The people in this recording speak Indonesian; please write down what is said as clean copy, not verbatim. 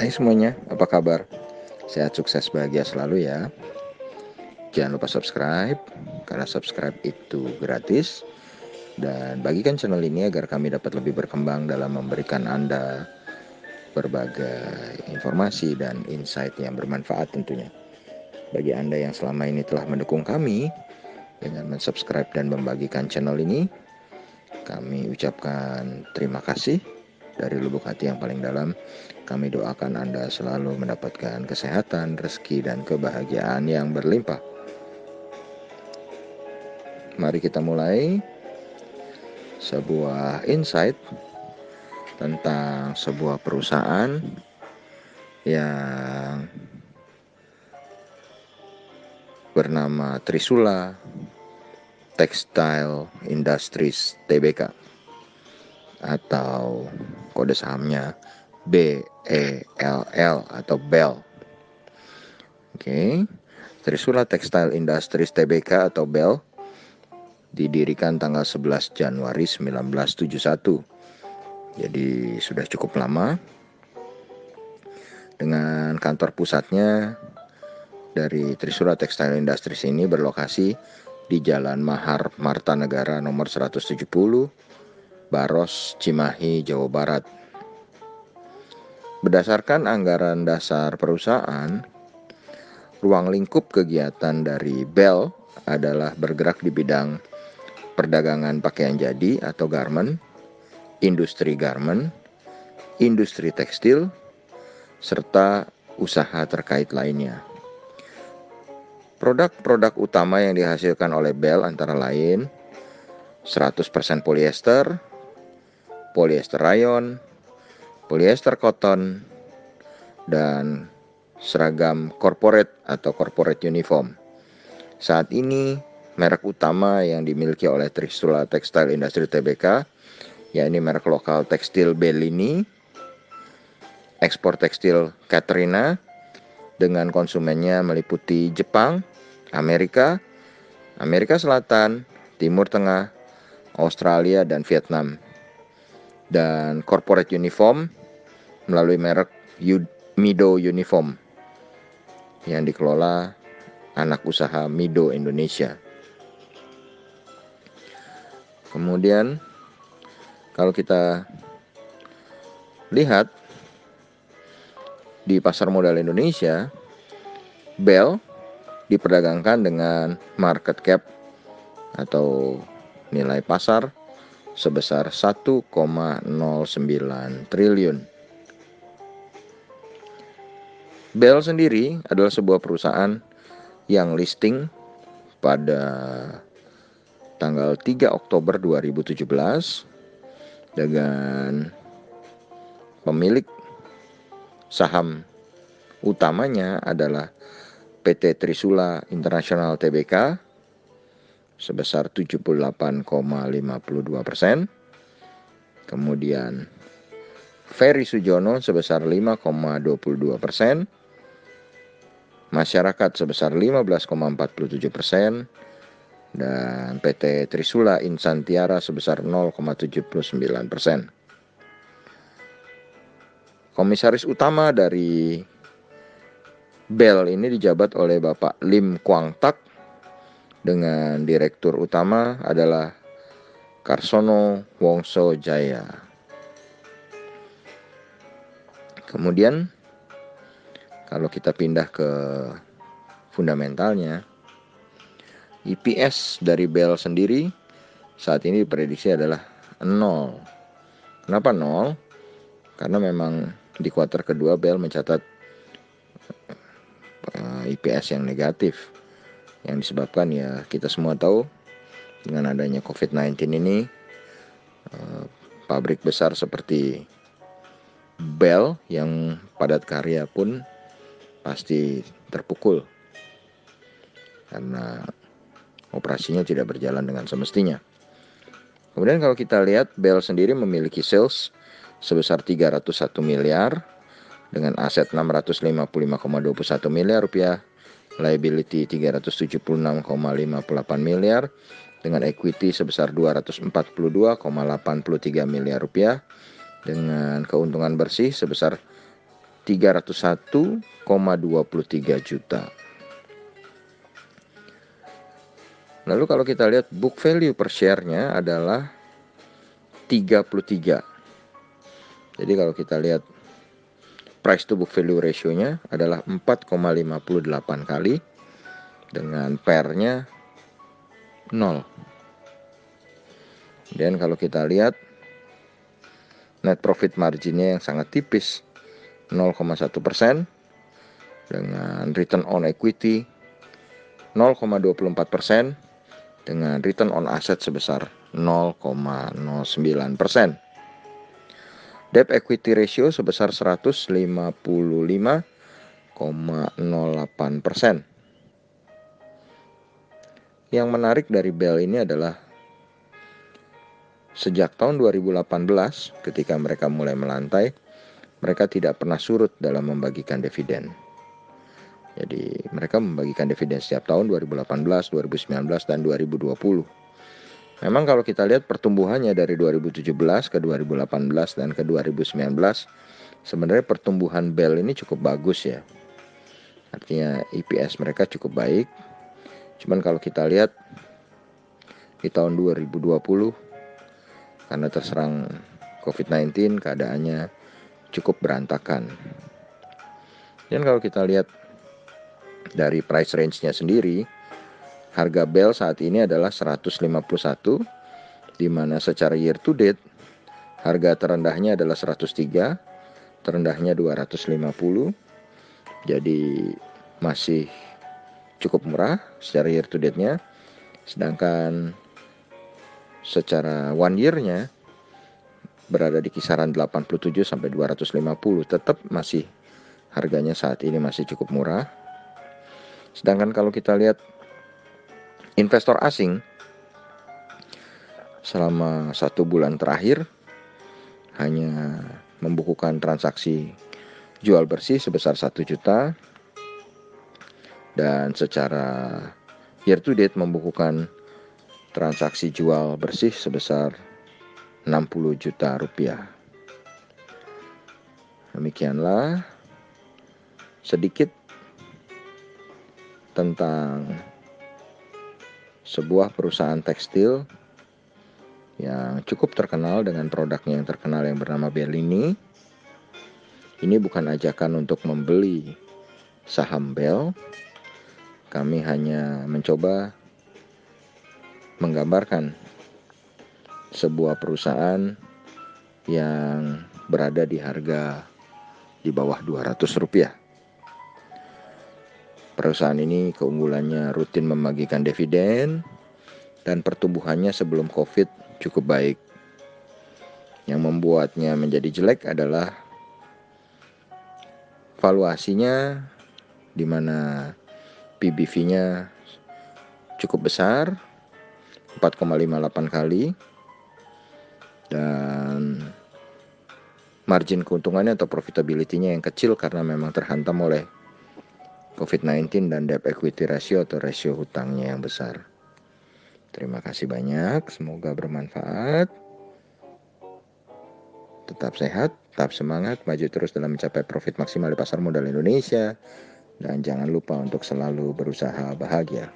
Hai semuanya, apa kabar? Sehat, sukses, bahagia selalu ya. Jangan lupa subscribe, karena subscribe itu gratis. Dan bagikan channel ini agar kami dapat lebih berkembang dalam memberikan Anda berbagai informasi dan insight yang bermanfaat tentunya. Bagi Anda yang selama ini telah mendukung kami dengan mensubscribe dan membagikan channel ini, kami ucapkan terima kasih dari lubuk hati yang paling dalam. Kami doakan Anda selalu mendapatkan kesehatan, rezeki, dan kebahagiaan yang berlimpah. Mari kita mulai sebuah insight tentang sebuah perusahaan yang bernama Trisula Textile Industries Tbk, atau kode sahamnya BELL atau BEL. Oke. Trisula Textile Industries Tbk atau BEL didirikan tanggal 11 Januari 1971. Jadi sudah cukup lama. Dengan kantor pusatnya dari Trisula Textile Industries ini berlokasi di Jalan Mahar Martanegara nomor 170, Baros, Cimahi, Jawa Barat. Berdasarkan anggaran dasar perusahaan, ruang lingkup kegiatan dari BEL adalah bergerak di bidang perdagangan pakaian jadi atau garment, industri garment, industri tekstil, serta usaha terkait lainnya. Produk-produk utama yang dihasilkan oleh BEL antara lain 100% polyester, polyester rayon, polyester cotton, dan seragam corporate atau corporate uniform. Saat ini merek utama yang dimiliki oleh Trisula Textile Industries Tbk yakni merek lokal tekstil Bellini, ekspor tekstil Katrina, dengan konsumennya meliputi Jepang, Amerika, Amerika Selatan, Timur Tengah, Australia, dan Vietnam. Dan corporate uniform melalui merek Mido Uniform yang dikelola anak usaha Mido Indonesia. Kemudian kalau kita lihat di pasar modal Indonesia, BEL diperdagangkan dengan market cap atau nilai pasar sebesar 1,09 triliun. BEL sendiri adalah sebuah perusahaan yang listing pada tanggal 3 Oktober 2017 dengan pemilik saham utamanya adalah PT Trisula International Tbk sebesar 78,52%. Kemudian Ferry Sujono sebesar 5,22%. Masyarakat sebesar 15,47%. Dan PT Trisula Insantiara sebesar 0,79%. Komisaris utama dari BEL ini dijabat oleh Bapak Lim Kwang Tak, dengan direktur utama adalah Karsono Wongso Jaya. Kemudian kalau kita pindah ke fundamentalnya, EPS dari BEL sendiri saat ini diprediksi adalah 0. Kenapa 0? Karena memang di kuartal kedua BEL mencatat EPS yang negatif, yang disebabkan ya kita semua tahu dengan adanya COVID-19 ini, pabrik besar seperti BEL yang padat karya pun pasti terpukul karena operasinya tidak berjalan dengan semestinya. Kemudian kalau kita lihat, BEL sendiri memiliki sales sebesar 301 miliar dengan aset 655,21 miliar rupiah, liability 376,58 miliar, dengan equity sebesar 242,83 miliar rupiah, dengan keuntungan bersih sebesar 301,23 juta. Lalu kalau kita lihat book value per share-nya adalah 33. Jadi kalau kita lihat price to book value ratio-nya adalah 4,58 kali dengan PER-nya 0. Dan kalau kita lihat net profit margin-nya yang sangat tipis 0,1% dengan return on equity 0,24% dengan return on asset sebesar 0,09%. Debt equity ratio sebesar 155,08%. Yang menarik dari BEL ini adalah sejak tahun 2018 ketika mereka mulai melantai, mereka tidak pernah surut dalam membagikan dividen. Jadi mereka membagikan dividen setiap tahun 2018, 2019, dan 2020. Memang kalau kita lihat pertumbuhannya dari 2017 ke 2018 dan ke 2019, sebenarnya pertumbuhan BEL ini cukup bagus ya. Artinya EPS mereka cukup baik. Cuman kalau kita lihat di tahun 2020, karena terserang COVID-19, keadaannya cukup berantakan. Dan kalau kita lihat dari price range-nya sendiri, harga BEL saat ini adalah 151, di mana secara year to date harga terendahnya adalah 103, terendahnya 250. Jadi masih cukup murah secara year to date-nya. Sedangkan secara one year-nya berada di kisaran 87 sampai 250, tetap masih harganya saat ini masih cukup murah. Sedangkan kalau kita lihat investor asing selama 1 bulan terakhir hanya membukukan transaksi jual bersih sebesar 1 juta dan secara year to date membukukan transaksi jual bersih sebesar 60 juta rupiah. Demikianlah sedikit tentang sebuah perusahaan tekstil yang cukup terkenal dengan produknya yang terkenal yang bernama BEL ini. Ini bukan ajakan untuk membeli saham BEL. Kami hanya mencoba menggambarkan sebuah perusahaan yang berada di harga di bawah 200 rupiah. Perusahaan ini keunggulannya rutin membagikan dividen dan pertumbuhannya sebelum COVID cukup baik. Yang membuatnya menjadi jelek adalah valuasinya, di mana PBV-nya cukup besar, 4,58 kali, dan margin keuntungannya atau profitability-nya yang kecil karena memang terhantam oleh COVID-19 dan debt equity ratio atau rasio hutangnya yang besar. Terima kasih banyak, semoga bermanfaat. Tetap sehat, tetap semangat, maju terus dalam mencapai profit maksimal di pasar modal Indonesia. Dan jangan lupa untuk selalu berusaha bahagia.